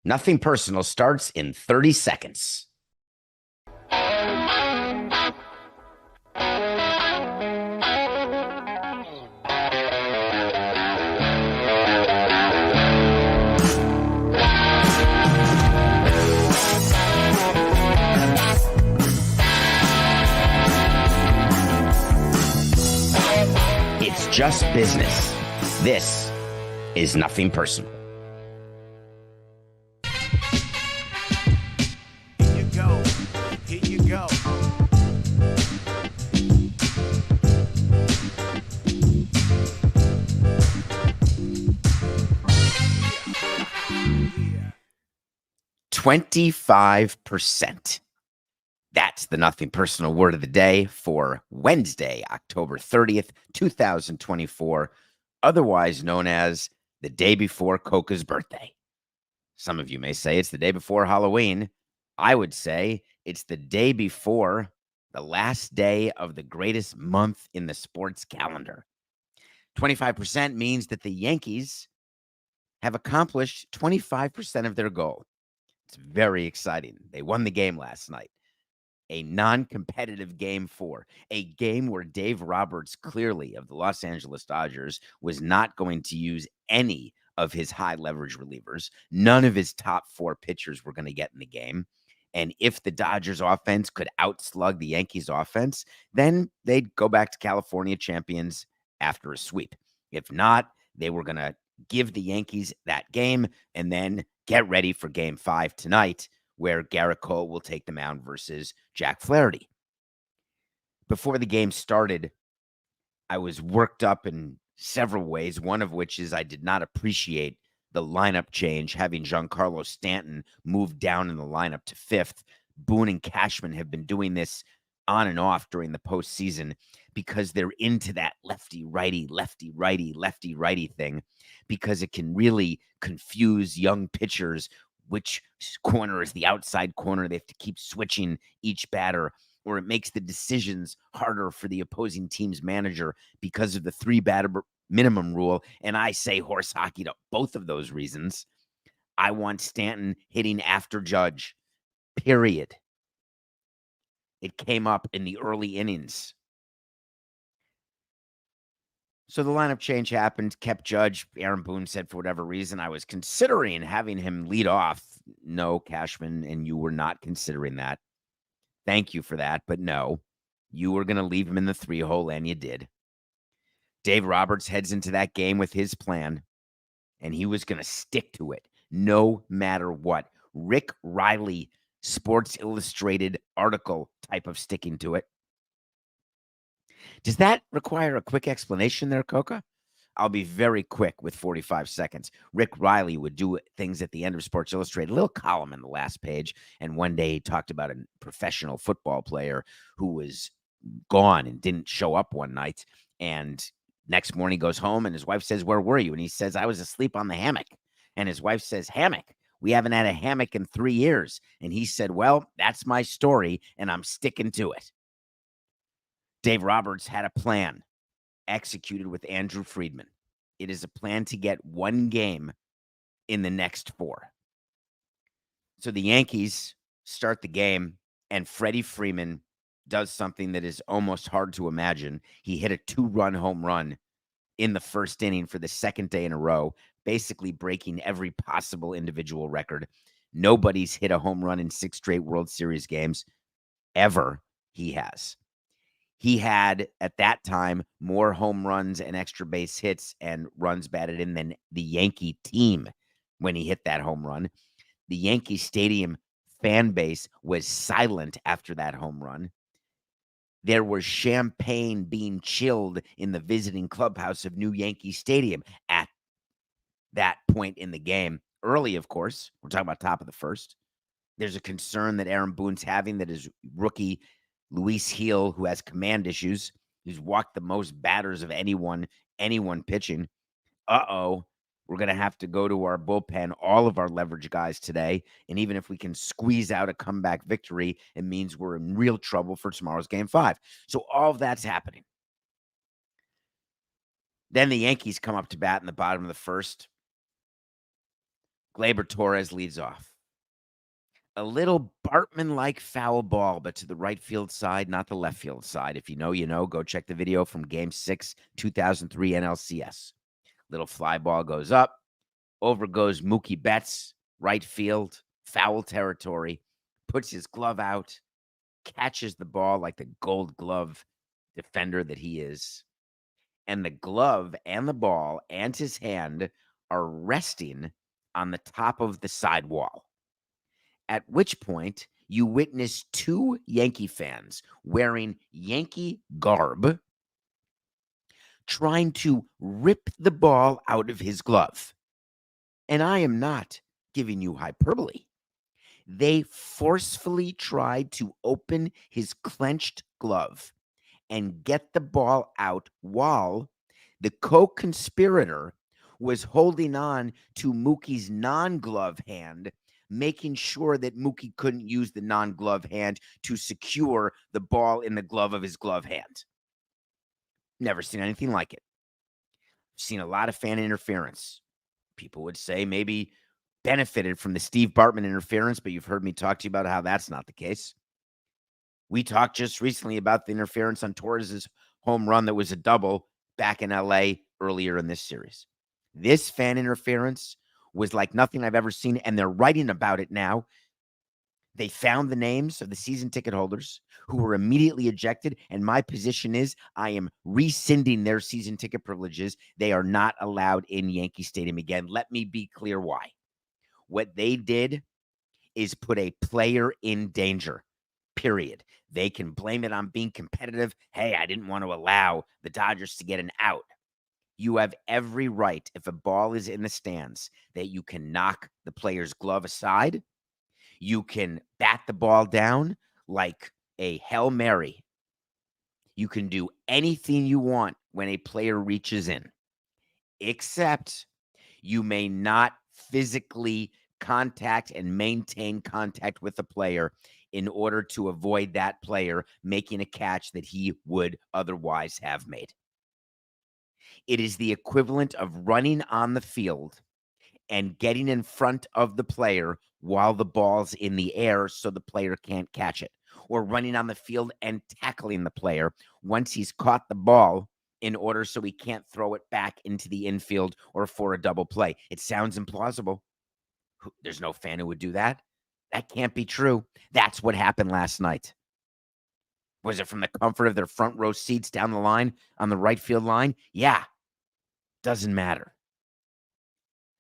Nothing Personal starts in 30 seconds. It's just business. This is Nothing Personal. Here you go. 25%. That's the Nothing Personal word of the day for Wednesday, October 30th, 2024, otherwise known as the day before Coca's birthday. Some of you may say it's the day before Halloween. I would say it's the day before the last day of the greatest month in the sports calendar. 25% means that the Yankees have accomplished 25% of their goal. It's very exciting. They won the game last night. A non-competitive game 4, a game where Dave Roberts, clearly of the Los Angeles Dodgers, was not going to use any of his high leverage relievers. None of his top 4 pitchers were going to get in the game. And if the Dodgers offense could outslug the Yankees offense, then they'd go back to California champions after a sweep. If not, they were going to give the Yankees that game and then get ready for game 5 tonight, where Garrett Cole will take the mound versus Jack Flaherty. Before the game started, I was worked up in several ways, one of which is I did not appreciate the lineup change, having Giancarlo Stanton move down in the lineup to 5th. Boone and Cashman have been doing this on and off during the postseason because they're into that lefty-righty, lefty-righty thing, because it can really confuse young pitchers which corner is the outside corner. They have to keep switching each batter, or it makes the decisions harder for the opposing team's manager because of the 3-batter minimum rule. And I say horse hockey to both of those reasons. I want Stanton hitting after Judge, period. It came up in the early innings. So the lineup change happened, kept Judge. Aaron Boone said for whatever reason, I was considering having him lead off. No, Cashman, and you were not considering that. Thank you for that, but no. You were going to leave him in the 3-hole, and you did. Dave Roberts heads into that game with his plan, and he was going to stick to it no matter what. Rick Riley, Sports Illustrated article type of sticking to it. Does that require a quick explanation there, Coca? I'll be very quick with 45 seconds. Rick Riley would do things at the end of Sports Illustrated, a little column in the last page. And one day he talked about a professional football player who was gone and didn't show up one night. And next morning he goes home and his wife says, "Where were you?" And he says, "I was asleep on the hammock." And his wife says, "Hammock? We haven't had a hammock in 3 years." And he said, "Well, that's my story and I'm sticking to it." Dave Roberts had a plan executed with Andrew Friedman. It is a plan to get one game in the next 4. So the Yankees start the game, and Freddie Freeman does something that is almost hard to imagine. He hit a 2-run home run in the first inning for the second day in a row, basically breaking every possible individual record. Nobody's hit a home run in 6 straight World Series games ever. He has. He had, at that time, more home runs and extra base hits and runs batted in than the Yankee team when he hit that home run. The Yankee Stadium fan base was silent after that home run. There was champagne being chilled in the visiting clubhouse of New Yankee Stadium at that point in the game. Early, of course. We're talking about top of the first. There's a concern that Aaron Boone's having that his rookie Luis Heel, who has command issues, who's walked the most batters of anyone pitching. We're going to have to go to our bullpen, all of our leverage guys today. And even if we can squeeze out a comeback victory, it means we're in real trouble for tomorrow's game 5. So all of that's happening. Then the Yankees come up to bat in the bottom of the first. Gleyber Torres leads off. A little Bartman-like foul ball, but to the right field side, not the left field side. If you know, you know. Go check the video from Game 6, 2003 NLCS. Little fly ball goes up. Over goes Mookie Betts, right field, foul territory, puts his glove out, catches the ball like the Gold Glove defender that he is. And the glove and the ball and his hand are resting on the top of the sidewall. At which point, you witness two Yankee fans wearing Yankee garb trying to rip the ball out of his glove. And I am not giving you hyperbole. They forcefully tried to open his clenched glove and get the ball out while the co-conspirator was holding on to Mookie's non-glove hand, making sure that Mookie couldn't use the non-glove hand to secure the ball in the glove of his glove hand. Never seen anything like it. Seen a lot of fan interference. People would say maybe benefited from the Steve Bartman interference, but you've heard me talk to you about how that's not the case. We talked just recently about the interference on Torres' home run that was a double back in LA earlier in this series. This fan interference was like nothing I've ever seen, and they're writing about it now. They found the names of the season ticket holders who were immediately ejected, and my position is I am rescinding their season ticket privileges. They are not allowed in Yankee Stadium again. Let me be clear why. What they did is put a player in danger, period. They can blame it on being competitive. Hey, I didn't want to allow the Dodgers to get an out. You have every right, if a ball is in the stands, that you can knock the player's glove aside. You can bat the ball down like a Hail Mary. You can do anything you want when a player reaches in, except you may not physically contact and maintain contact with the player in order to avoid that player making a catch that he would otherwise have made. It is the equivalent of running on the field and getting in front of the player while the ball's in the air so the player can't catch it, or running on the field and tackling the player once he's caught the ball in order so he can't throw it back into the infield or for a double play. It sounds implausible. There's no fan who would do that. That can't be true. That's what happened last night. Was it from the comfort of their front row seats down the line on the right field line? Yeah. Doesn't matter.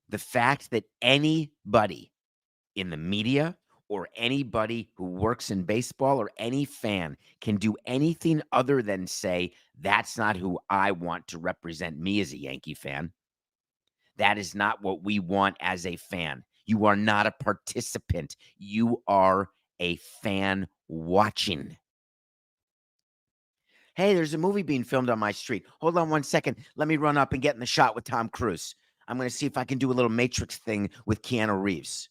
The fact that anybody in the media or anybody who works in baseball or any fan can do anything other than say, that's not who I want to represent me as a Yankee fan. That is not what we want as a fan. You are not a participant. You are a fan watching. Hey, there's a movie being filmed on my street. Hold on one second. Let me run up and get in the shot with Tom Cruise. I'm going to see if I can do a little Matrix thing with Keanu Reeves.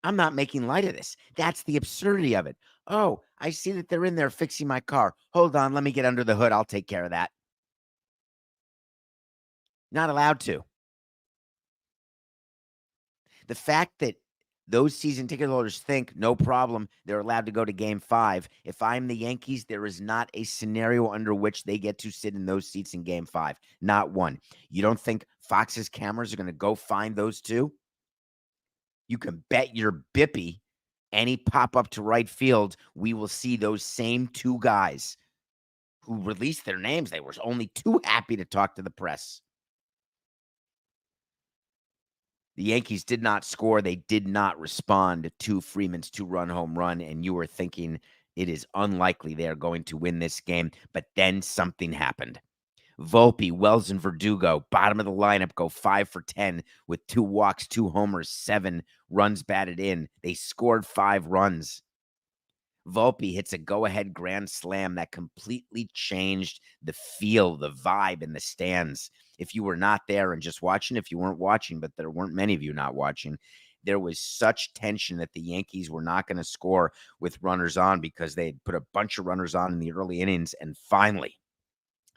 I'm not making light of this. That's the absurdity of it. Oh, I see that they're in there fixing my car. Hold on. Let me get under the hood. I'll take care of that. Not allowed to. The fact that those season ticket holders think, no problem, they're allowed to go to Game 5. If I'm the Yankees, there is not a scenario under which they get to sit in those seats in Game 5. Not one. You don't think Fox's cameras are going to go find those two? You can bet your bippy any pop up to right field, we will see those same two guys who released their names. They were only too happy to talk to the press. The Yankees did not score. They did not respond to Freeman's 2-run home run, and you were thinking it is unlikely they are going to win this game, but then something happened. Volpe, Wells, and Verdugo, bottom of the lineup, go 5 for 10 with 2 walks, 2 homers, 7 runs batted in. They scored 5 runs. Volpe hits a go-ahead grand slam that completely changed the feel, the vibe in the stands. If you were not there and just watching, if you weren't watching, but there weren't many of you not watching, there was such tension that the Yankees were not going to score with runners on because they had put a bunch of runners on in the early innings, and finally,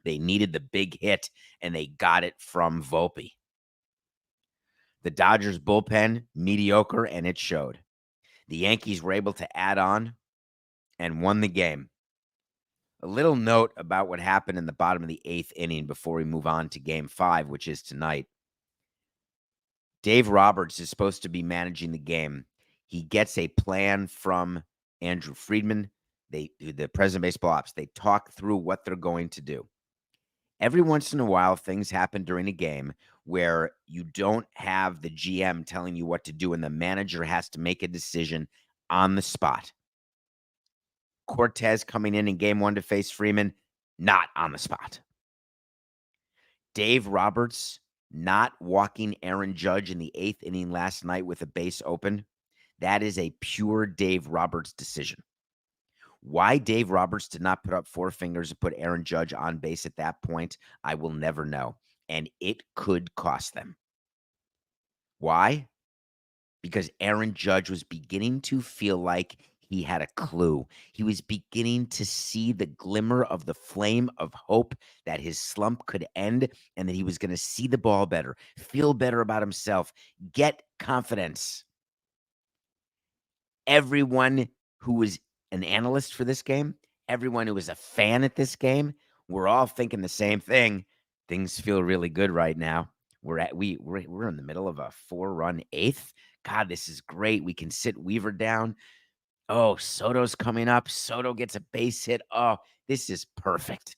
they needed the big hit, and they got it from Volpe. The Dodgers bullpen, mediocre, and it showed. The Yankees were able to add on and won the game. A little note about what happened in the bottom of the 8th inning before we move on to game 5, which is tonight. Dave Roberts is supposed to be managing the game. He gets a plan from Andrew Friedman, the president of baseball ops. They talk through what they're going to do. Every once in a while, things happen during a game where you don't have the GM telling you what to do, and the manager has to make a decision on the spot. Cortez coming in game 1 to face Freeman, not on the spot. Dave Roberts not walking Aaron Judge in the 8th inning last night with a base open, that is a pure Dave Roberts decision. Why Dave Roberts did not put up 4 fingers and put Aaron Judge on base at that point, I will never know. And it could cost them. Why? Because Aaron Judge was beginning to feel like he had a clue. He was beginning to see the glimmer of the flame of hope that his slump could end and that he was going to see the ball better, feel better about himself, get confidence. Everyone who was an analyst for this game, everyone who was a fan at this game, we're all thinking the same thing. Things feel really good right now. We're in the middle of a 4-run 8th. God, this is great. We can sit Weaver down. Oh, Soto's coming up. Soto gets a base hit. Oh, this is perfect.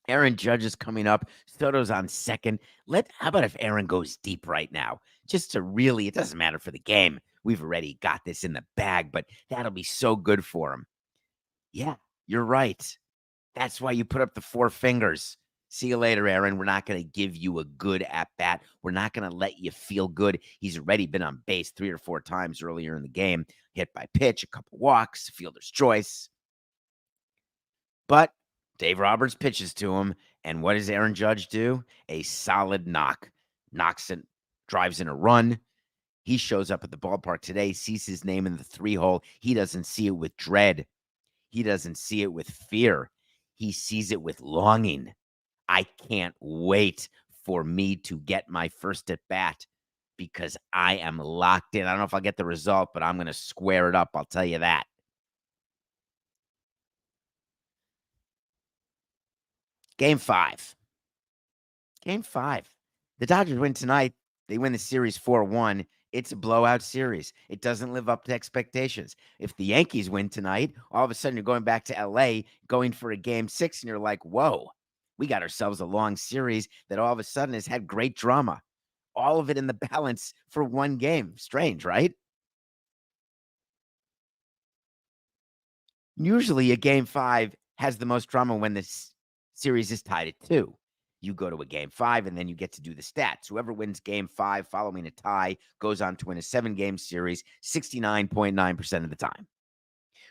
Aaron Judge is coming up. Soto's on second. How about if Aaron goes deep right now? Just to really, it doesn't matter for the game. We've already got this in the bag, but that'll be so good for him. Yeah, you're right. That's why you put up the 4 fingers. See you later, Aaron. We're not going to give you a good at-bat. We're not going to let you feel good. He's already been on base 3 or 4 times earlier in the game. Hit by pitch, a couple walks, fielder's choice. But Dave Roberts pitches to him, and what does Aaron Judge do? A solid knock. Knocks it, drives in a run. He shows up at the ballpark today, sees his name in the 3-hole. He doesn't see it with dread. He doesn't see it with fear. He sees it with longing. I can't wait for me to get my first at bat because I am locked in. I don't know if I'll get the result, but I'm going to square it up. I'll tell you that. Game 5. Game 5. The Dodgers win tonight. They win the series 4-1. It's a blowout series. It doesn't live up to expectations. If the Yankees win tonight, all of a sudden you're going back to LA, going for a game 6, and you're like, whoa, we got ourselves a long series that all of a sudden has had great drama. All of it in the balance for one game. Strange, right? Usually a game 5 has the most drama when this series is tied at 2. You go to a game 5 and then you get to do the stats. Whoever wins game 5 following a tie goes on to win a 7-game series 69.9% of the time.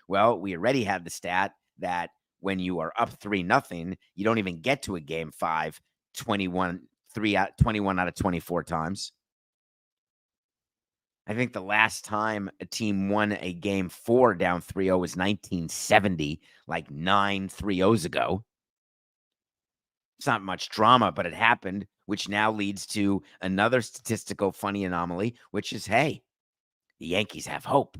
Well, we already have the stat that when you are up 3-0, you don't even get to a game 5 21 out of 24 times. I think the last time a team won a game 4 down 3-0 was 1970, like 9 3-0s ago. It's not much drama, but it happened, which now leads to another statistical funny anomaly, which is, hey, the Yankees have hope.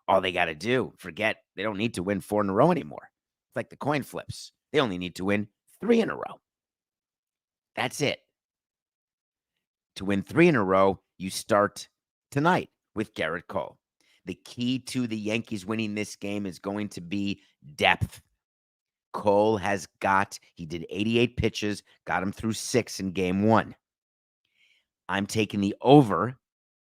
All they got to do, they don't need to win 4 in a row anymore. It's like the coin flips. They only need to win 3 in a row. That's it. To win 3 in a row, you start tonight with Garrett Cole. The key to the Yankees winning this game is going to be depth. Cole he did 88 pitches, got him through 6 in game 1. I'm taking the over.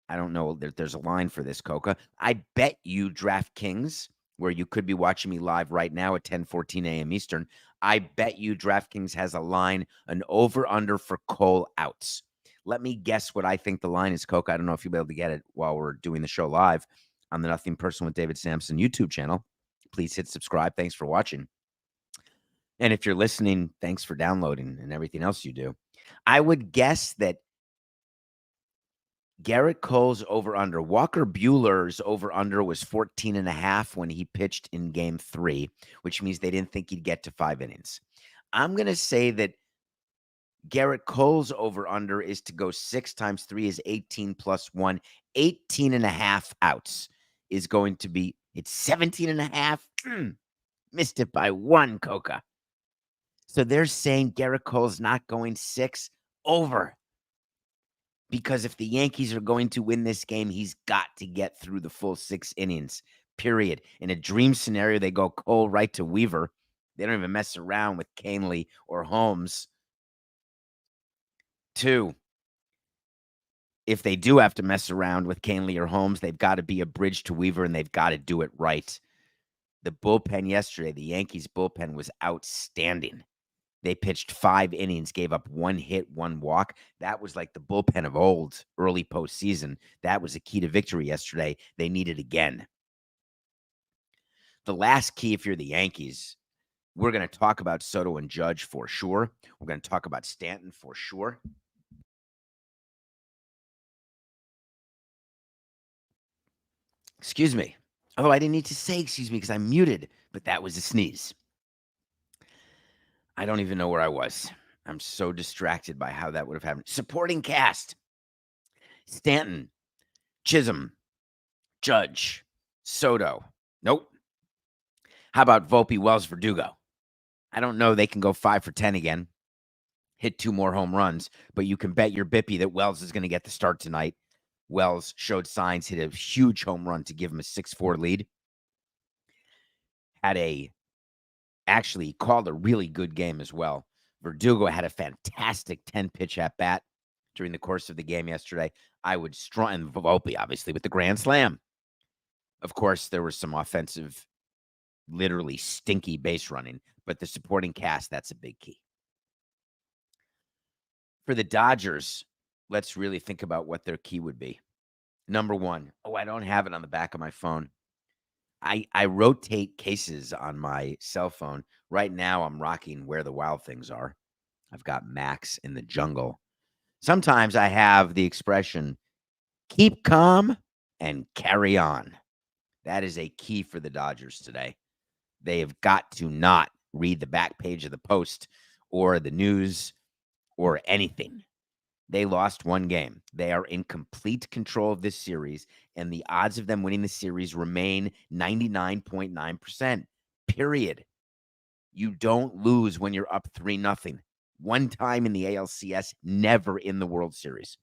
I don't know. There's a line for this, Coca. I bet you DraftKings, where you could be watching me live right now at 10:14 a.m. Eastern. I bet you DraftKings has a line, an over-under for Cole outs. Let me guess what I think the line is, Coca. I don't know if you'll be able to get it while we're doing the show live on the Nothing Personal with David Samson YouTube channel. Please hit subscribe. Thanks for watching. And if you're listening, thanks for downloading and everything else you do. I would guess that Garrett Cole's over-under, Walker Buehler's over-under was 14.5 when he pitched in game 3, which means they didn't think he'd get to 5 innings. I'm going to say that Garrett Cole's over-under is to go 6 times 3 is 18 plus 1. 18 and a half outs is going to be, it's 17 and a half. Missed it by 1, Coca. So they're saying Garrett Cole's not going 6 over. Because if the Yankees are going to win this game, he's got to get through the full 6 innings, period. In a dream scenario, they go Cole right to Weaver. They don't even mess around with Canely or Holmes. 2, if they do have to mess around with Canely or Holmes, they've got to be a bridge to Weaver, and they've got to do it right. The bullpen yesterday, the Yankees bullpen was outstanding. They pitched 5 innings, gave up 1 hit, 1 walk. That was like the bullpen of old, early postseason. That was a key to victory yesterday. They need it again. The last key, if you're the Yankees, we're going to talk about Soto and Judge for sure. We're going to talk about Stanton for sure. Excuse me. Oh, I didn't need to say excuse me because I'm muted, but that was a sneeze. I don't even know where I was. I'm so distracted by how that would have happened. Supporting cast. Stanton, Chisholm, Judge, Soto. Nope. How about Volpe, Wells, Verdugo? I don't know. They can go 5 for 10 again, hit 2 more home runs, but you can bet your Bippy that Wells is going to get the start tonight. Wells showed signs, hit a huge home run to give him a 6-4 lead. Actually called a really good game as well. Verdugo had a fantastic 10-pitch at-bat during the course of the game yesterday. I would strong, and Volpe, obviously, with the grand slam. Of course, there was some offensive, literally stinky base running, but the supporting cast, that's a big key. For the Dodgers, let's really think about what their key would be. Number 1. Oh, I don't have it on the back of my phone. I rotate cases on my cell phone. Right now, I'm rocking Where the Wild Things Are. I've got Max in the Jungle. Sometimes I have the expression, keep calm and carry on. That is a key for the Dodgers today. They have got to not read the back page of the Post or the news or anything. They lost 1 game. They are in complete control of this series, and the odds of them winning the series remain 99.9%, period. You don't lose when you're up 3-0. 1 time in the ALCS, never in the World Series.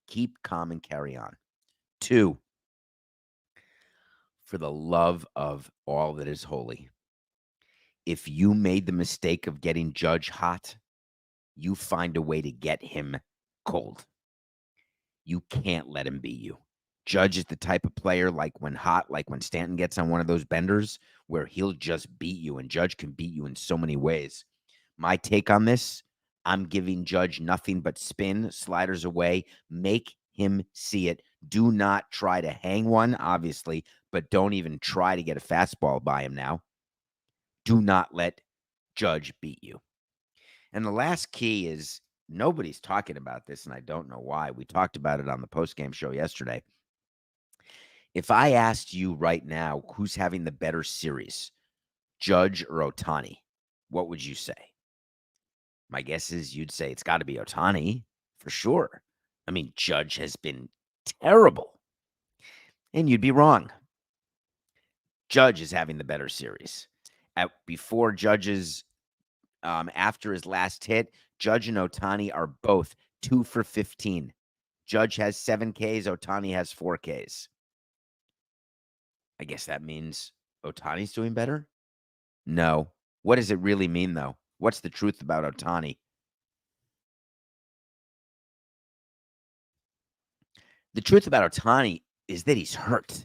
Keep calm and carry on. 2, for the love of all that is holy, if you made the mistake of getting Judge hot, you find a way to get him cold. You can't let him beat you. Judge is the type of player, like when hot, like when Stanton gets on one of those benders, where he'll just beat you, and Judge can beat you in so many ways. My take on this, I'm giving Judge nothing but spin, sliders away, make him see it. Do not try to hang one, obviously, but don't even try to get a fastball by him now. Do not let Judge beat you. And the last key is, nobody's talking about this, and I don't know why. We talked about it on the postgame show yesterday. If I asked you right now who's having the better series, Judge or Ohtani, what would you say? My guess is you'd say it's got to be Ohtani for sure. I mean, Judge has been terrible. And you'd be wrong. Judge is having the better series. Before Judge's after his last hit, Judge and Ohtani are both 2 for 15. Judge has 7 Ks. Ohtani has 4 Ks. I guess that means Ohtani's doing better? No. What does it really mean, though? What's the truth about Ohtani? The truth about Ohtani is that he's hurt.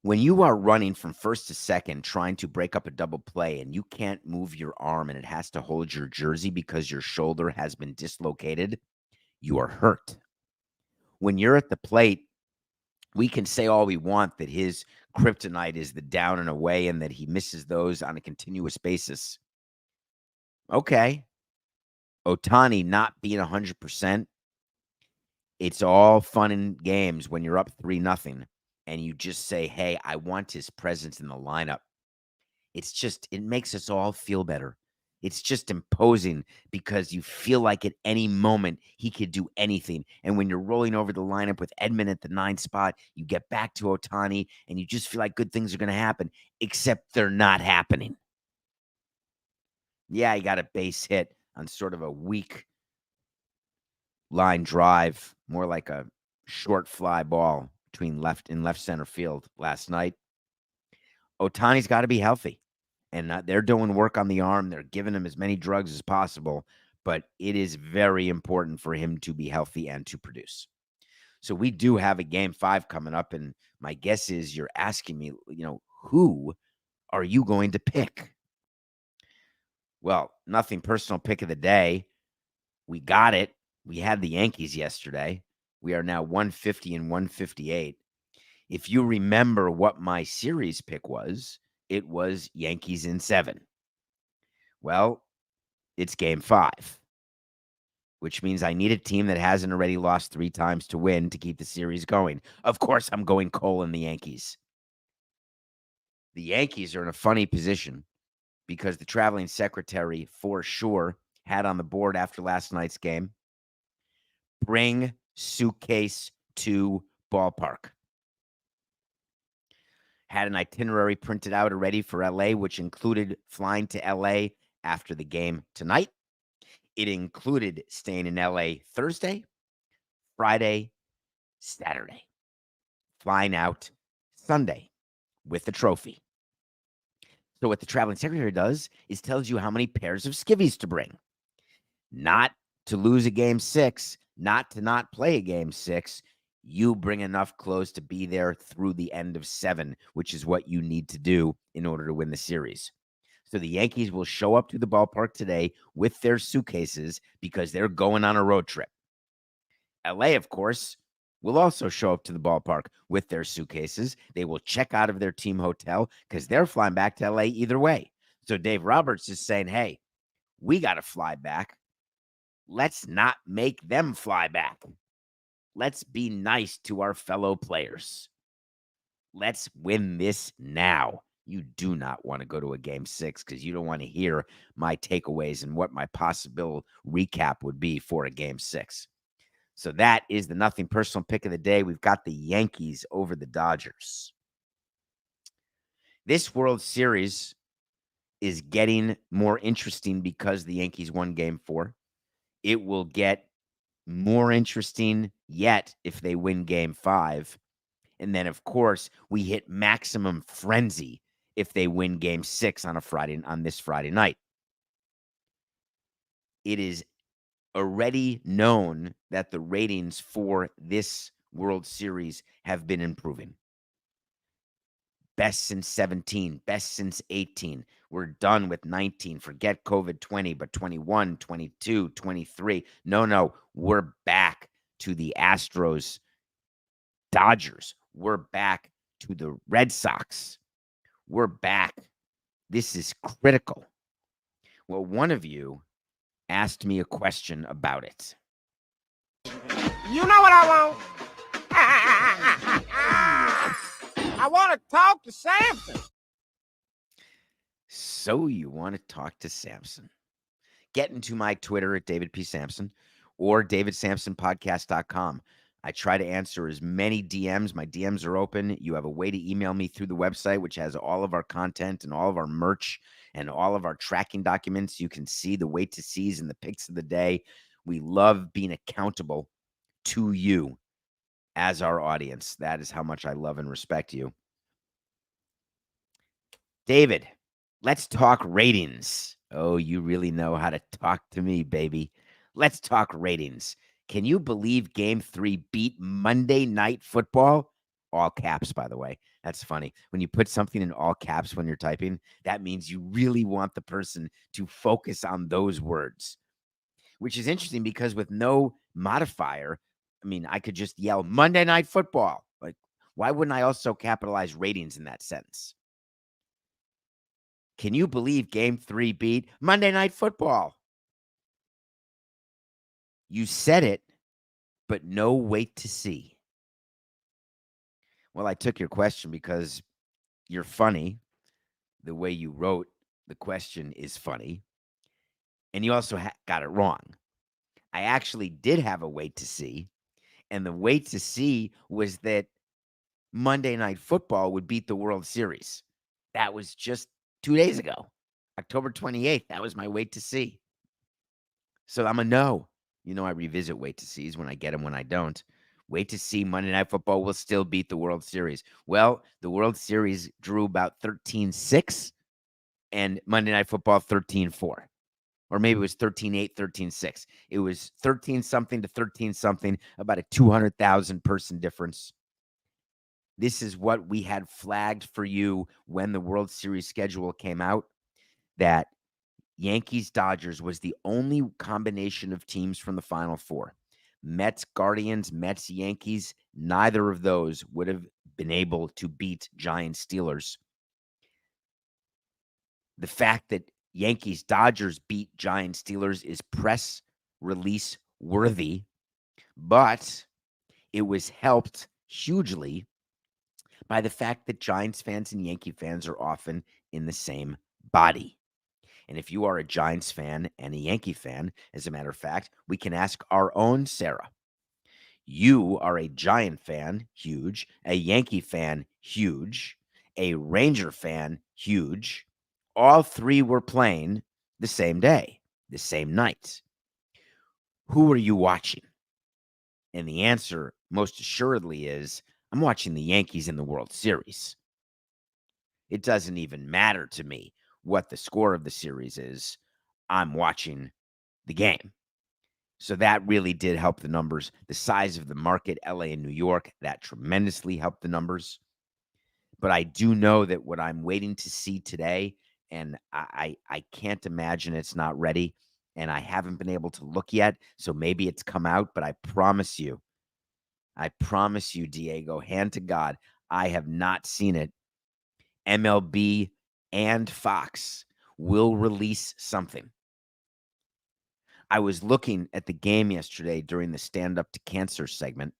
When you are running from first to second, trying to break up a double play, and you can't move your arm and it has to hold your jersey because your shoulder has been dislocated, you are hurt. When you're at the plate, we can say all we want that his kryptonite is the down and away and that he misses those on a continuous basis. Okay. Ohtani not being 100%, it's all fun and games when you're up 3-0 and you just say, hey, I want his presence in the lineup. It makes us all feel better. It's just imposing because you feel like at any moment he could do anything. And when you're rolling over the lineup with Edman at the 9 spot, you get back to Ohtani and you just feel like good things are going to happen, except they're not happening. Yeah, he got a base hit on sort of a weak line drive, more like a short fly ball between left and left center field last night. Ohtani's got to be healthy. And they're doing work on the arm. They're giving him as many drugs as possible, but it is very important for him to be healthy and to produce. So we do have a game 5 coming up, and my guess is you're asking me, who are you going to pick? Well, nothing personal pick of the day. We got it. We had the Yankees yesterday. We are now 150 and 158. If you remember what my series pick was, it was Yankees in 7. Well, it's game 5, which means I need a team that hasn't already lost 3 times to win to keep the series going. Of course, I'm going Cole and the Yankees. The Yankees are in a funny position because the traveling secretary for sure had on the board after last night's game, bring suitcase to ballpark. Had an itinerary printed out already for LA, which included flying to LA after the game tonight. It included staying in LA Thursday, Friday, Saturday, flying out Sunday with the trophy. So what the traveling secretary does is tells you how many pairs of skivvies to bring. Not to lose a game 6, not to not play a game 6. You bring enough clothes to be there through the end of 7, which is what you need to do in order to win the series. So the Yankees will show up to the ballpark today with their suitcases because they're going on a road trip. LA, of course, will also show up to the ballpark with their suitcases. They will check out of their team hotel because they're flying back to LA either way. So Dave Roberts is saying, hey, we got to fly back. Let's not make them fly back. Let's be nice to our fellow players. Let's win this now. You do not want to go to a game 6 because you don't want to hear my takeaways and what my possible recap would be for a game 6. So that is the nothing personal pick of the day. We've got the Yankees over the Dodgers. This World Series is getting more interesting because the Yankees won game 4. It will get more interesting yet if they win game 5. And then, of course, we hit maximum frenzy if they win game 6 on this Friday night. It is already known that the ratings for this World Series have been improving. Best since 17, best since 18. We're done with 19. Forget COVID 20, but 21, 22, 23. No, we're back to the Astros, Dodgers. We're back to the Red Sox. We're back. This is critical. Well, one of you asked me a question about it. You know what I want? I want to talk to Samson. So you want to talk to Samson? Get into my Twitter at David P. Samson or davidsamsonpodcast.com. I try to answer as many DMs. My DMs are open. You have a way to email me through the website, which has all of our content and all of our merch and all of our tracking documents. You can see the wait to sees and the picks of the day. We love being accountable to you as our audience. That is how much I love and respect you. David, let's talk ratings. Oh, you really know how to talk to me, baby. Let's talk ratings. Can you believe game 3 beat Monday Night Football? All caps, by the way. That's funny. When you put something in all caps when you're typing, that means you really want the person to focus on those words, which is interesting because with no modifier, I mean, I could just yell Monday Night Football. Like, why wouldn't I also capitalize ratings in that sentence? Can you believe game 3 beat Monday Night Football? You said it, but no wait to see. Well, I took your question because you're funny. The way you wrote the question is funny. And you also got it wrong. I actually did have a wait to see. And the wait to see was that Monday Night Football would beat the World Series. That was just 2 days ago, October 28th. That was my wait to see. So I'm a no. I revisit wait to sees when I get them, when I don't. Wait to see Monday Night Football will still beat the World Series. Well, the World Series drew about 13-6 and Monday Night Football 13-4. Or maybe it was 13-8, 13-6. It was 13 something to 13 something, about a 200,000 person difference. This is what we had flagged for you when the World Series schedule came out, that Yankees Dodgers was the only combination of teams from the Final Four. Mets Guardians, Mets Yankees, neither of those would have been able to beat Giants Steelers. The fact that Yankees Dodgers beat Giants Steelers is press release worthy, but it was helped hugely by the fact that Giants fans and Yankee fans are often in the same body. And if you are a Giants fan and a Yankee fan, as a matter of fact, we can ask our own Sarah. You are a Giant fan, huge, a Yankee fan, huge, a Ranger fan, huge. All three were playing the same day, the same night. Who are you watching? And the answer, most assuredly, is I'm watching the Yankees in the World Series. It doesn't even matter to me what the score of the series is. I'm watching the game. So that really did help the numbers. The size of the market, LA and New York, that tremendously helped the numbers. But I do know that what I'm waiting to see today, and I can't imagine it's not ready, and I haven't been able to look yet. So maybe it's come out, but I promise you, Diego, hand to God, I have not seen it. MLB and Fox will release something. I was looking at the game yesterday during the Stand Up to Cancer segment,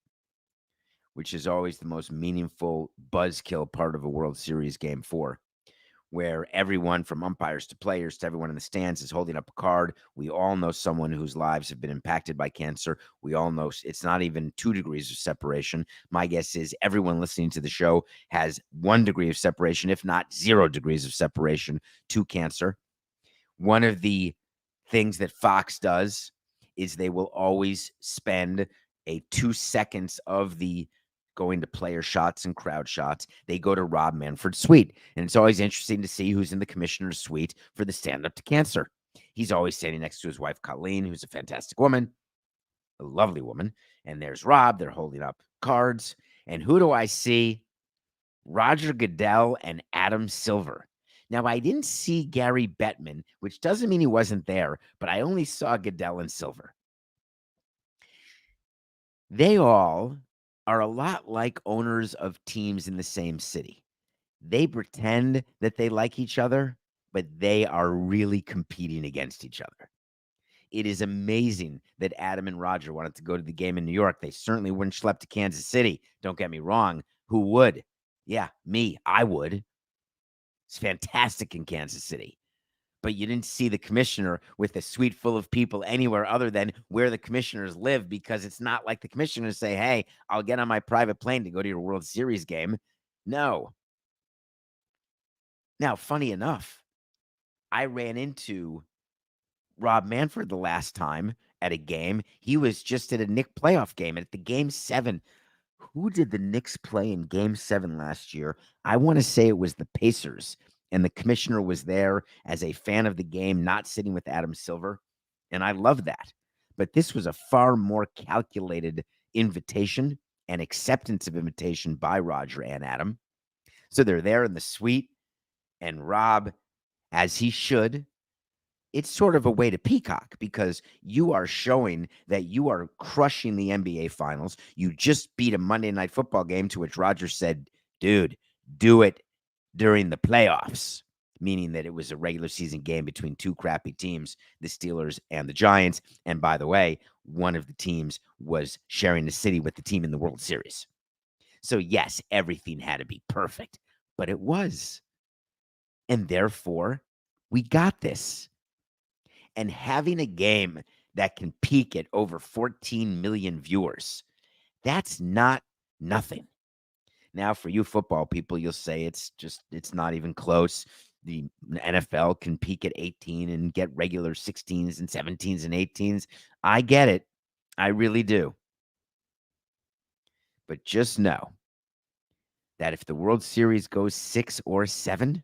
which is always the most meaningful buzzkill part of a World Series Game 4, where everyone from umpires to players to everyone in the stands is holding up a card. We all know someone whose lives have been impacted by cancer. We all know it's not even 2 degrees of separation. My guess is everyone listening to the show has 1 degree of separation, if not 0 degrees of separation to cancer. One of the things that Fox does is they will always spend a 2 seconds of the going to player shots and crowd shots. They go to Rob Manfred's suite. And it's always interesting to see who's in the commissioner's suite for the Stand Up to Cancer. He's always standing next to his wife, Colleen, who's a fantastic woman, a lovely woman. And there's Rob. They're holding up cards. And who do I see? Roger Goodell and Adam Silver. Now, I didn't see Gary Bettman, which doesn't mean he wasn't there, but I only saw Goodell and Silver. They all are a lot like owners of teams in the same city. They pretend that they like each other, but they are really competing against each other. It is amazing that Adam and Roger wanted to go to the game in New York. They certainly wouldn't schlep to Kansas City. Don't get me wrong. Who would? Yeah, me. I would. It's fantastic in Kansas City. But you didn't see the commissioner with a suite full of people anywhere other than where the commissioners live, because it's not like the commissioners say, hey, I'll get on my private plane to go to your World Series game. No. Now, funny enough, I ran into Rob Manfred the last time at a game. He was just at a Knicks playoff game at the Game 7. Who did the Knicks play in Game 7 last year? I want to say it was the Pacers. And the commissioner was there as a fan of the game, not sitting with Adam Silver. And I love that. But this was a far more calculated invitation and acceptance of invitation by Roger and Adam. So they're there in the suite, and Rob, as he should, it's sort of a way to peacock, because you are showing that you are crushing the NBA Finals. You just beat a Monday Night Football game, to which Roger said, dude, do it during the playoffs, meaning that it was a regular season game between 2 crappy teams, the Steelers and the Giants. And by the way, one of the teams was sharing the city with the team in the World Series. So yes, everything had to be perfect, but it was. And therefore, we got this. and having a game that can peak at over 14 million viewers, that's not nothing. Now, for you football people, you'll say it's not even close. The NFL can peak at 18 and get regular 16s and 17s and 18s. I get it. I really do. But just know that if the World Series goes 6 or 7,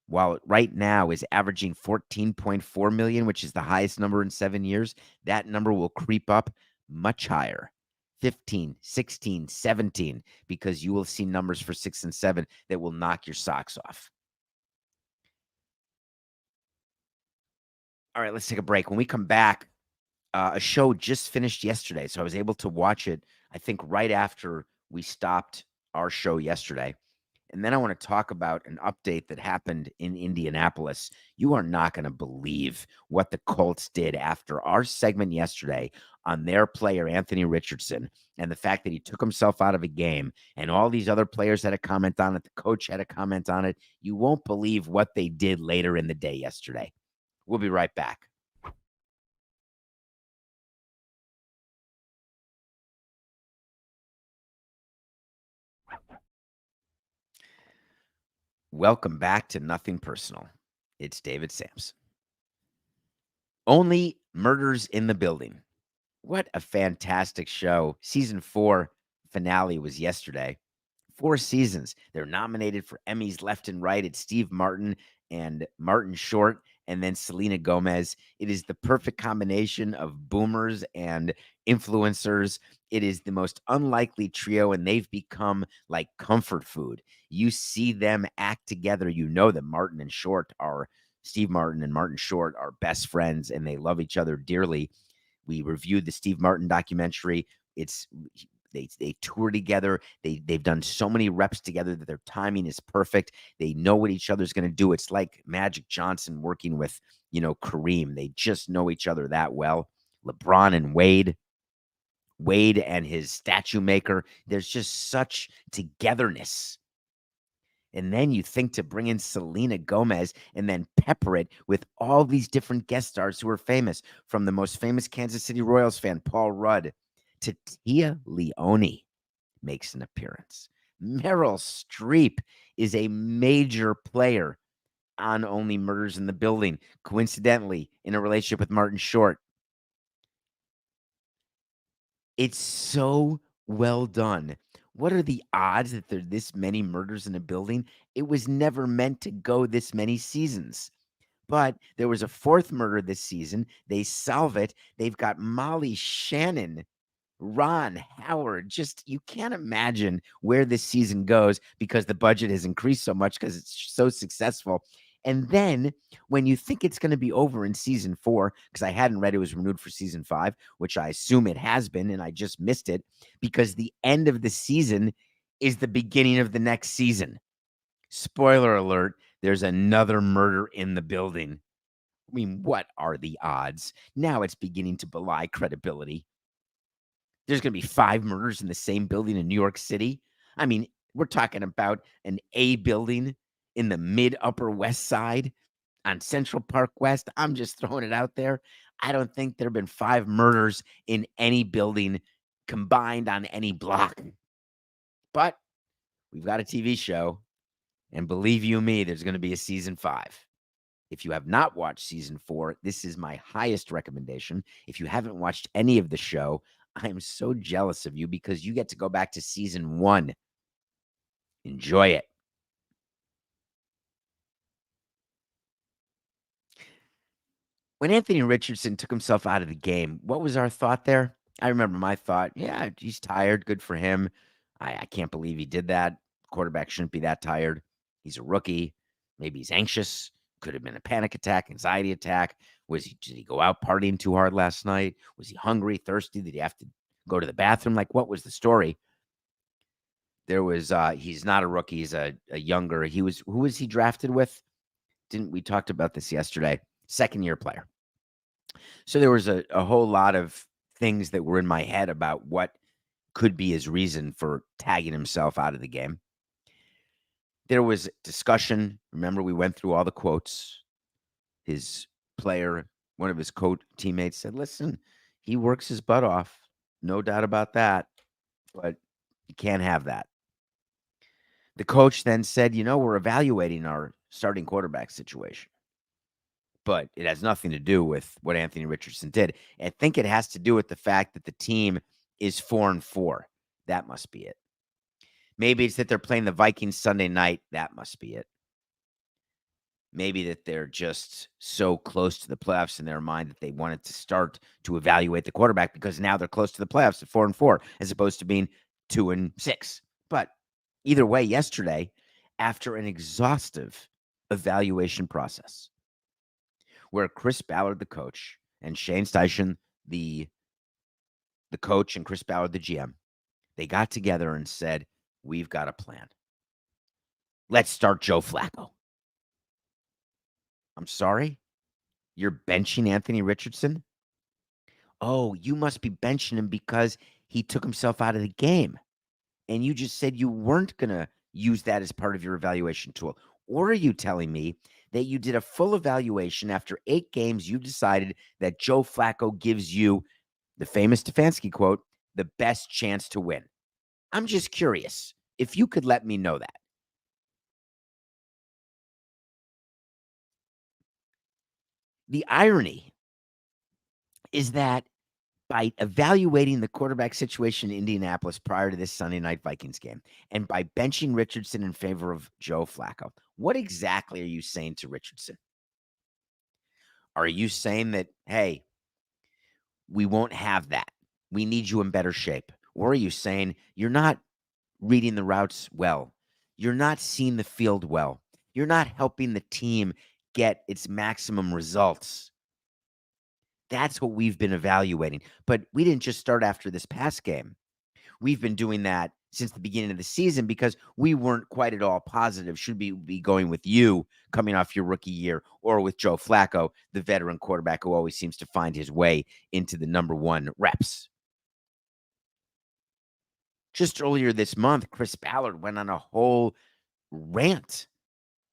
while it right now is averaging 14.4 million, which is the highest number in 7 years, that number will creep up much higher. 15, 16, 17, because you will see numbers for 6 and 7 that will knock your socks off. All right, let's take a break. When we come back, a show just finished yesterday, so I was able to watch it, I think, right after we stopped our show yesterday. And then I want to talk about an update that happened in Indianapolis. You are not going to believe what the Colts did after our segment yesterday on their player, Anthony Richardson, and the fact that he took himself out of a game and all these other players had a comment on it. The coach had a comment on it. You won't believe what they did later in the day yesterday. We'll be right back. Welcome back to Nothing Personal. It's David Samson. Only Murders in the Building. What a fantastic show. Season 4 finale was yesterday. 4 seasons. They're nominated for Emmys left and right. It's Steve Martin and Martin Short, and then Selena Gomez. It is the perfect combination of boomers and influencers. It is the most unlikely trio, and they've become like comfort food. You see them act together. You know that Martin and Short are Steve Martin and Martin Short are best friends, and they love each other dearly. We reviewed the Steve Martin documentary. It's they tour together. They've done so many reps together that their timing is perfect. They know what each other's going to do. It's like Magic Johnson working with, Kareem. They just know each other that well. LeBron and Wade and his statue maker. There's just such togetherness. And then you think to bring in Selena Gomez and then pepper it with all these different guest stars who are famous, from the most famous Kansas City Royals fan, Paul Rudd, to Tia Leone makes an appearance. Meryl Streep is a major player on Only Murders in the Building, coincidentally in a relationship with Martin Short. It's so well done. What are the odds that there are this many murders in a building? It was never meant to go this many seasons. But there was a 4th murder this season. They solve it. They've got Molly Shannon, Ron Howard. Just, you can't imagine where this season goes because the budget has increased so much because it's so successful. And then when you think it's going to be over in season 4, because I hadn't read it was renewed for season 5, which I assume it has been, and I just missed it because the end of the season is the beginning of the next season. Spoiler alert, there's another murder in the building. I mean, what are the odds? Now it's beginning to belie credibility. There's going to be 5 murders in the same building in New York City. I mean, we're talking about an A building in the mid Upper West Side on Central Park West. I'm just throwing it out there. I don't think there have been 5 murders in any building combined on any block. But we've got a TV show, and believe you me, there's going to be a season 5. If you have not watched season 4, this is my highest recommendation. If you haven't watched any of the show, I am so jealous of you because you get to go back to season 1. Enjoy it. When Anthony Richardson took himself out of the game, what was our thought there? I remember my thought, yeah, he's tired. Good for him. I can't believe he did that. Quarterback shouldn't be that tired. He's a rookie. Maybe he's anxious. Could have been a panic attack, anxiety attack. Did he go out partying too hard last night? Was he hungry, thirsty? Did he have to go to the bathroom? Like, what was the story? There was he's not a rookie, he's a younger. Who was he drafted with? Didn't we talked about this yesterday? Second year player. So there was a whole lot of things that were in my head about what could be his reason for tagging himself out of the game. There was discussion. Remember, we went through all the quotes. His player one of his teammates said, listen, he works his butt off. No doubt about that. But you can't have that. The coach then said, we're evaluating our starting quarterback situation. But it has nothing to do with what Anthony Richardson did. I think it has to do with the fact that the team is 4-4. That must be it. Maybe it's that they're playing the Vikings Sunday night. That must be it. Maybe that they're just so close to the playoffs in their mind that they wanted to start to evaluate the quarterback because now they're close to the playoffs at 4-4 as opposed to being 2-6. But either way, yesterday, after an exhaustive evaluation process where Chris Ballard, the coach, and Shane Steichen, the coach, and Chris Ballard, the GM, they got together and said, we've got a plan. Let's start Joe Flacco. I'm sorry? You're benching Anthony Richardson? Oh, you must be benching him because he took himself out of the game. And you just said you weren't going to use that as part of your evaluation tool. Or are you telling me that you did a full evaluation after 8 games, you decided that Joe Flacco gives you, the famous Stefanski quote, the best chance to win? I'm just curious if you could let me know that. The irony is that by evaluating the quarterback situation in Indianapolis prior to this Sunday night Vikings game, and by benching Richardson in favor of Joe Flacco, what exactly are you saying to Richardson? Are you saying that, hey, we won't have that? We need you in better shape. Or are you saying you're not reading the routes well? You're not seeing the field well. You're not helping the team get its maximum results. That's what we've been evaluating. But we didn't just start after this past game. We've been doing that since the beginning of the season because we weren't quite at all positive. Should we be going with you coming off your rookie year or with Joe Flacco, the veteran quarterback who always seems to find his way into the number 1 reps? Just earlier this month, Chris Ballard went on a whole rant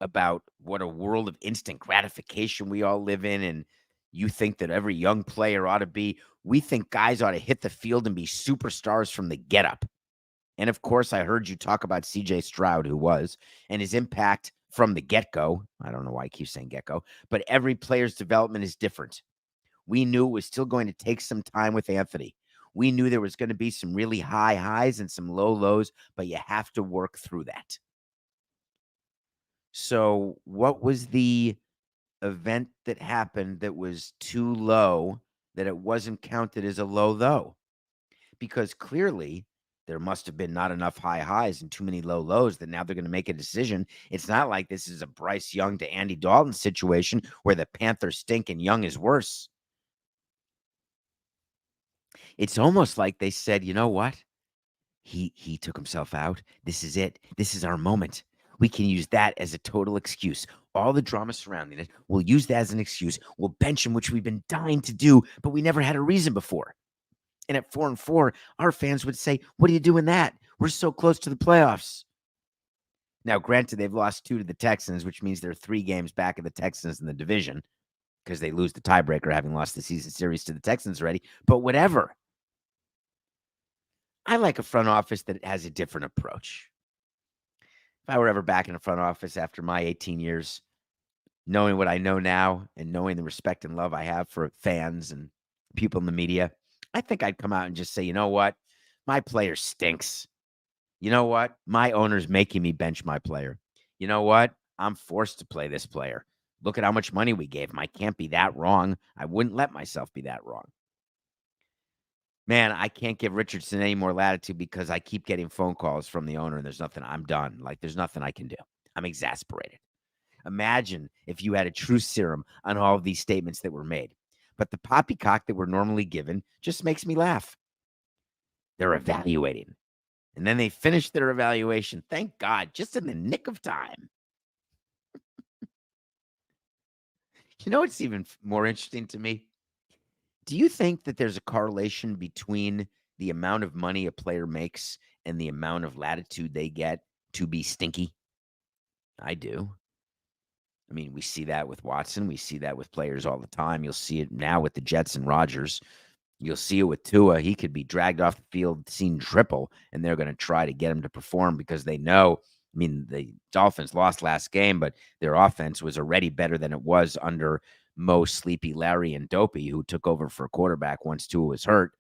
about what a world of instant gratification we all live in. And you think that every young player ought to be, we think guys ought to hit the field and be superstars from the get up. And of course, I heard you talk about CJ Stroud, who was, and his impact from the get-go. I don't know why I keep saying get-go, but every player's development is different. We knew it was still going to take some time with Anthony. We knew there was going to be some really high highs and some low lows, but you have to work through that. So what was the event that happened that was too low that it wasn't counted as a low low? Because clearly there must have been not enough high highs and too many low lows that now they're going to make a decision. It's not like this is a Bryce Young to Andy Dalton situation where the Panthers stink and Young is worse. It's almost like they said, you know what? He took himself out. This is it. This is our moment. We can use that as a total excuse. All the drama surrounding it, we'll use that as an excuse. We'll bench him, which we've been dying to do, but we never had a reason before. And at 4-4, our fans would say, what are you doing that? We're so close to the playoffs. Now, granted, they've lost 2 to the Texans, which means they're 3 games back of the Texans in the division because they lose the tiebreaker, having lost the season series to the Texans already. But whatever. I like a front office that has a different approach. If I were ever back in a front office after my 18 years, knowing what I know now and knowing the respect and love I have for fans and people in the media, I think I'd come out and just say, you know what? My player stinks. You know what? My owner's making me bench my player. You know what? I'm forced to play this player. Look at how much money we gave him. I can't be that wrong. I wouldn't let myself be that wrong. Man, I can't give Richardson any more latitude because I keep getting phone calls from the owner and there's nothing. I'm done. Like, there's nothing I can do. I'm exasperated. Imagine if you had a truth serum on all of these statements that were made. But the poppycock that we're normally given just makes me laugh. They're evaluating. And then they finish their evaluation. Thank God, just in the nick of time. You know what's even more interesting to me? Do you think that there's a correlation between the amount of money a player makes and the amount of latitude they get to be stinky? I do. I mean, we see that with Watson. We see that with players all the time. You'll see it now with the Jets and Rodgers. You'll see it with Tua. He could be dragged off the field, seen triple, and they're going to try to get him to perform because they know. I mean, the Dolphins lost last game, but their offense was already better than it was under Mo, Sleepy Larry, and Dopey, who took over for quarterback once Tua was hurt.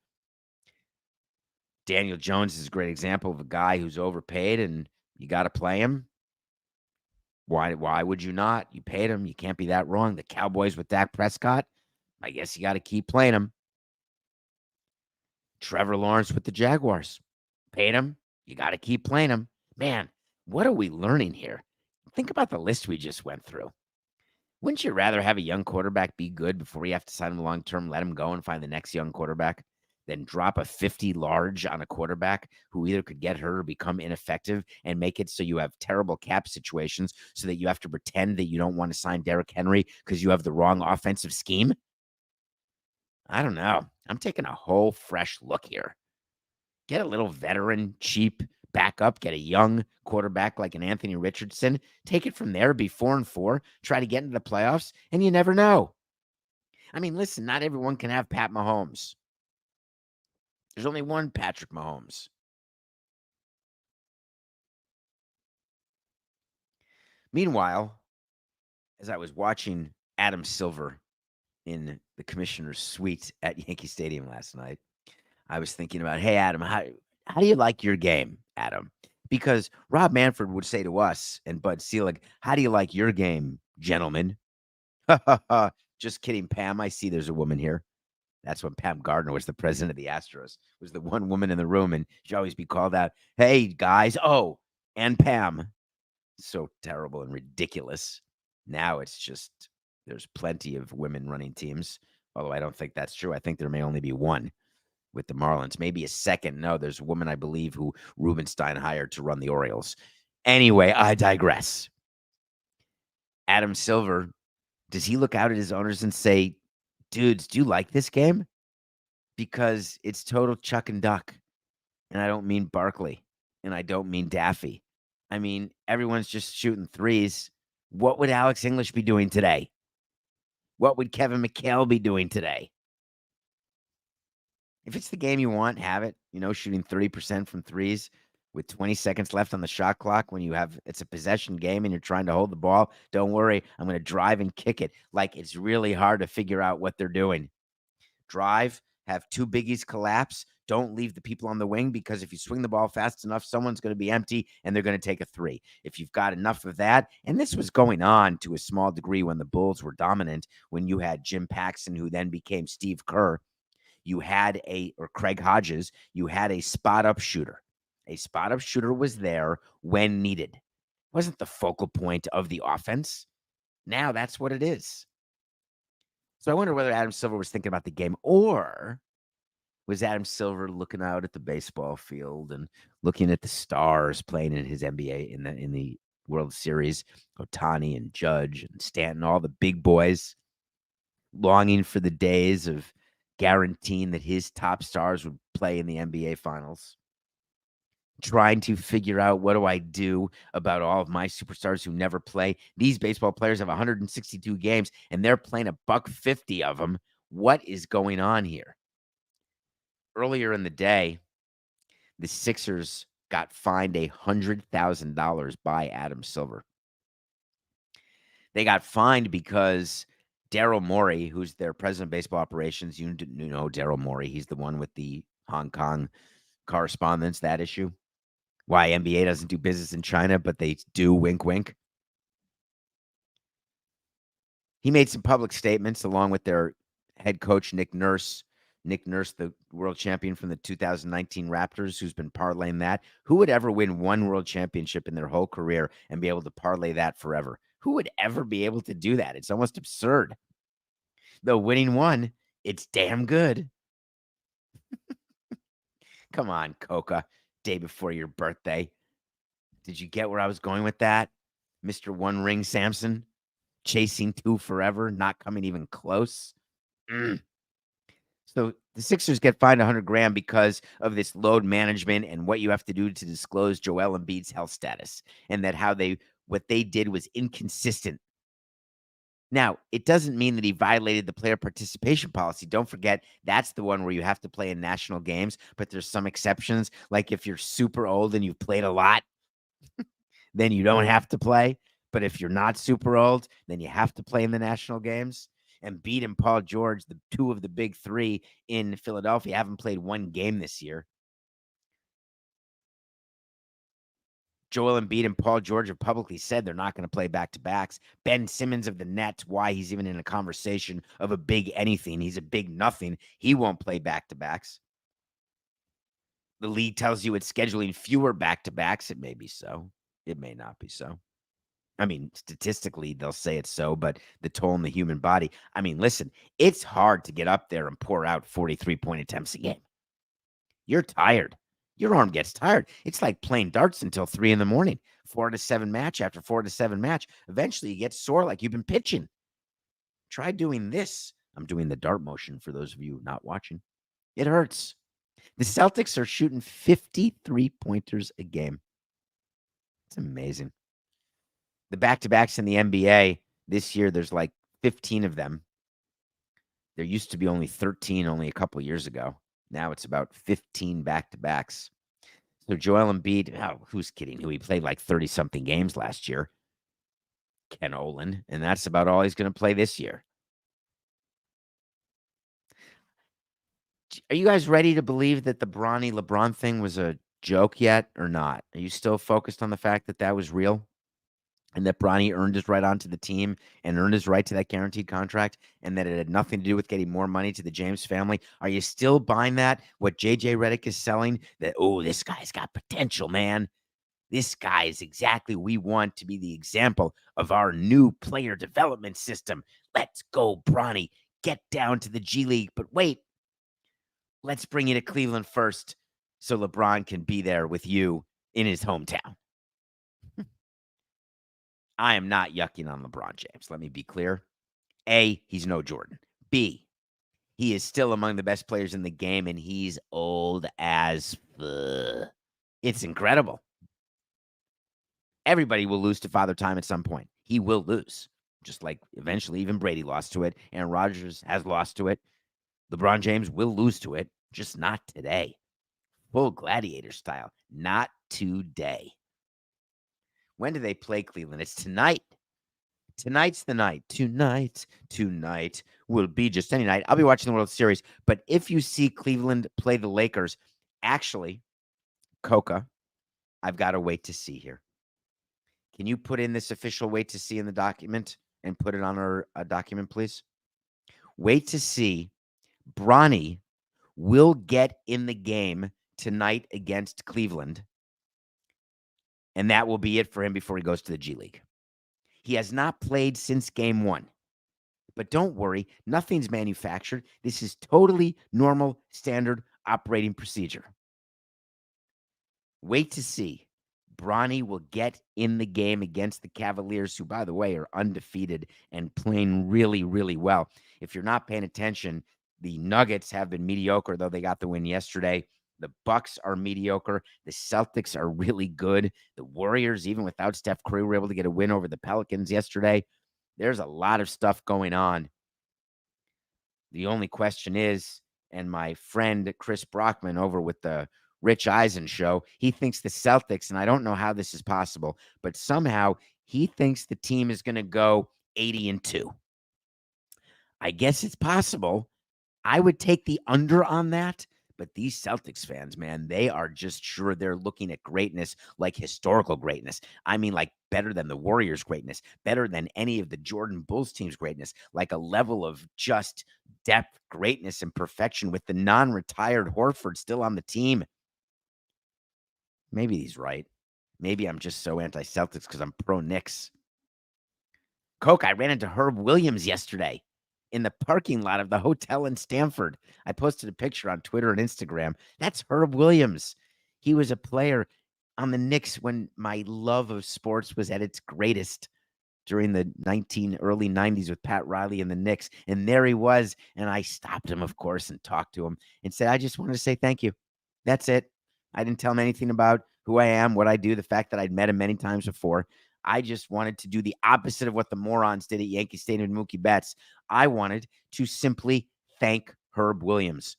Daniel Jones is a great example of a guy who's overpaid, and you got to play him. Why would you not? You paid him. You can't be that wrong. The Cowboys with Dak Prescott, I guess you got to keep playing him. Trevor Lawrence with the Jaguars, paid him. You got to keep playing him. Man, what are we learning here? Think about the list we just went through. Wouldn't you rather have a young quarterback be good before you have to sign him long term, let him go and find the next young quarterback, than drop a 50 large on a quarterback who either could get hurt or become ineffective and make it so you have terrible cap situations so that you have to pretend that you don't want to sign Derrick Henry because you have the wrong offensive scheme? I don't know. I'm taking a whole fresh look here. Get a little veteran, cheap backup, get a young quarterback like an Anthony Richardson, take it from there, be 4-4, try to get into the playoffs, and you never know. I mean, listen, not everyone can have Pat Mahomes. There's only one Patrick Mahomes. Meanwhile, as I was watching Adam Silver in the commissioner's suite at Yankee Stadium last night, I was thinking about, hey, Adam, how do you like your game, Adam? Because Rob Manfred would say to us and Bud Selig, how do you like your game, gentlemen? Just kidding, Pam. I see there's a woman here. That's when Pam Gardner was the president of the Astros, was the one woman in the room, and she'd always be called out, hey, guys. Oh, and Pam. So terrible and ridiculous. Now it's just there's plenty of women running teams, although I don't think that's true. I think there may only be one with the Marlins, maybe a second. No, there's a woman, I believe, who Rubenstein hired to run the Orioles. Anyway, I digress. Adam Silver, does he look out at his owners and say, dudes, do you like this game? Because it's total chuck and duck. And I don't mean Barkley, and I don't mean Daffy. I mean, everyone's just shooting threes. What would Alex English be doing today? What would Kevin McHale be doing today? If it's the game you want, have it. Shooting 30% from threes with 20 seconds left on the shot clock when it's a possession game and you're trying to hold the ball. Don't worry. I'm going to drive and kick it. Like, it's really hard to figure out what they're doing. Drive, have two biggies collapse. Don't leave the people on the wing, because if you swing the ball fast enough, someone's going to be empty and they're going to take a three. If you've got enough of that, and this was going on to a small degree when the Bulls were dominant, when you had Jim Paxson, who then became Steve Kerr, or Craig Hodges, you had a spot-up shooter. A spot-up shooter was there when needed. It wasn't the focal point of the offense. Now that's what it is. So I wonder whether Adam Silver was thinking about the game, or was Adam Silver looking out at the baseball field and looking at the stars playing in his NBA in the World Series, Ohtani and Judge and Stanton, all the big boys, longing for the days of guaranteeing that his top stars would play in the NBA Finals, trying to figure out, what do I do about all of my superstars who never play? These baseball players have 162 games and they're playing $150 of them. What is going on here? Earlier in the day, the Sixers got fined $100,000 by Adam Silver. They got fined because Daryl Morey, who's their president of baseball operations, you know Daryl Morey, he's the one with the Hong Kong correspondence, that issue. Why NBA doesn't do business in China, but they do, wink, wink. He made some public statements along with their head coach, Nick Nurse. Nick Nurse, the world champion from the 2019 Raptors, who's been parlaying that. Who would ever win one world championship in their whole career and be able to parlay that forever? Who would ever be able to do that? It's almost absurd. Though winning one, it's damn good. Come on, Coca. Day before your birthday. Did you get where I was going with that? Mr. One Ring Samson, chasing two forever, not coming even close. So the Sixers get fined $100,000 because of this load management and what you have to do to disclose Joel Embiid's health status, and that what they did was inconsistent Now, it doesn't mean that he violated the player participation policy. Don't forget, that's the one where you have to play in national games, but there's some exceptions. Like if you're super old and you've played a lot, then you don't have to play. But if you're not super old, then you have to play in the national games. And Embiid and Paul George, the two of the big three in Philadelphia, haven't played one game this year. Joel Embiid and Paul George have publicly said they're not going to play back-to-backs. Ben Simmons of the Nets, why he's even in a conversation of a big anything. He's a big nothing. He won't play back-to-backs. The league tells you it's scheduling fewer back-to-backs. It may be so. It may not be so. I mean, statistically, they'll say it's so, but the toll on the human body. I mean, listen, it's hard to get up there and pour out 43-point attempts a game. You're tired. Your arm gets tired. It's like playing darts until 3 a.m, 4-7 match after 4-7 match. Eventually, you get sore like you've been pitching. Try doing this. I'm doing the dart motion for those of you not watching. It hurts. The Celtics are shooting 53-pointers a game. It's amazing. The back-to-backs in the NBA this year, there's like 15 of them. There used to be only 13 only a couple years ago. Now it's about 15 back-to-backs. So Joel Embiid, who's kidding? Who he played like 30-something games last year. Ken Olin, and that's about all he's going to play this year. Are you guys ready to believe that the Bronny LeBron thing was a joke yet or not? Are you still focused on the fact that that was real? And that Bronny earned his right onto the team and earned his right to that guaranteed contract, and that it had nothing to do with getting more money to the James family? Are you still buying that? What JJ Redick is selling? That, oh, this guy's got potential, man. This guy is exactly we want to be the example of our new player development system. Let's go, Bronny. Get down to the G League. But wait, let's bring you to Cleveland first so LeBron can be there with you in his hometown. I am not yucking on LeBron James. Let me be clear. A, he's no Jordan. B, he is still among the best players in the game, and he's old as it's incredible. Everybody will lose to Father Time at some point. He will lose, just like eventually even Brady lost to it. Aaron Rodgers has lost to it. LeBron James will lose to it, just not today. Full gladiator style, not today. When do they play Cleveland? It's tonight. Tonight's the night. Tonight will be just any night. I'll be watching the World Series. But if you see Cleveland play the Lakers, actually, Coca, I've got to wait to see here. Can you put in this official wait to see in the document and put it on our document, please? Wait to see. Bronny will get in the game tonight against Cleveland. And that will be it for him before he goes to the G League. He has not played since game 1. But don't worry, nothing's manufactured. This is totally normal, standard operating procedure. Wait to see. Bronny will get in the game against the Cavaliers, who, by the way, are undefeated and playing really, really well. If you're not paying attention, the Nuggets have been mediocre, though they got the win yesterday. The Bucks are mediocre. The Celtics are really good. The Warriors, even without Steph Curry, were able to get a win over the Pelicans yesterday. There's a lot of stuff going on. The only question is, and my friend Chris Brockman over with the Rich Eisen show, he thinks the Celtics, and I don't know how this is possible, but somehow he thinks the team is going to go 80-2. I guess it's possible. I would take the under on that. But these Celtics fans, man, they are just sure they're looking at greatness, like historical greatness. I mean, like better than the Warriors' greatness, better than any of the Jordan Bulls team's greatness, like a level of just depth, greatness, and perfection with the non-retired Horford still on the team. Maybe he's right. Maybe I'm just so anti-Celtics because I'm pro-Knicks. Coke, I ran into Herb Williams yesterday in the parking lot of the hotel in Stamford. I posted a picture on Twitter and Instagram. That's Herb Williams. He was a player on the Knicks when my love of sports was at its greatest during the early 90s with Pat Riley and the Knicks. And there he was. And I stopped him, of course, and talked to him and said, I just wanted to say thank you. That's it. I didn't tell him anything about who I am, what I do, the fact that I'd met him many times before. I just wanted to do the opposite of what the morons did at Yankee Stadium and Mookie Betts. I wanted to simply thank Herb Williams.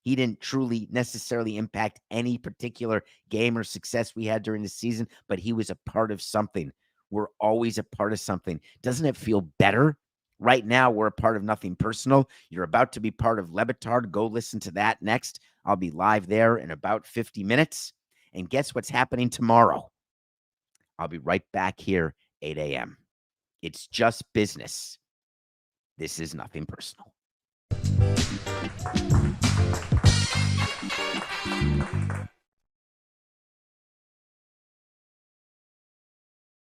He didn't truly necessarily impact any particular game or success we had during the season, but he was a part of something. We're always a part of something. Doesn't it feel better? Right now, we're a part of Nothing Personal. You're about to be part of Le Batard. Go listen to that next. I'll be live there in about 50 minutes. And guess what's happening tomorrow? I'll be right back here, 8 a.m. It's just business. This is Nothing Personal.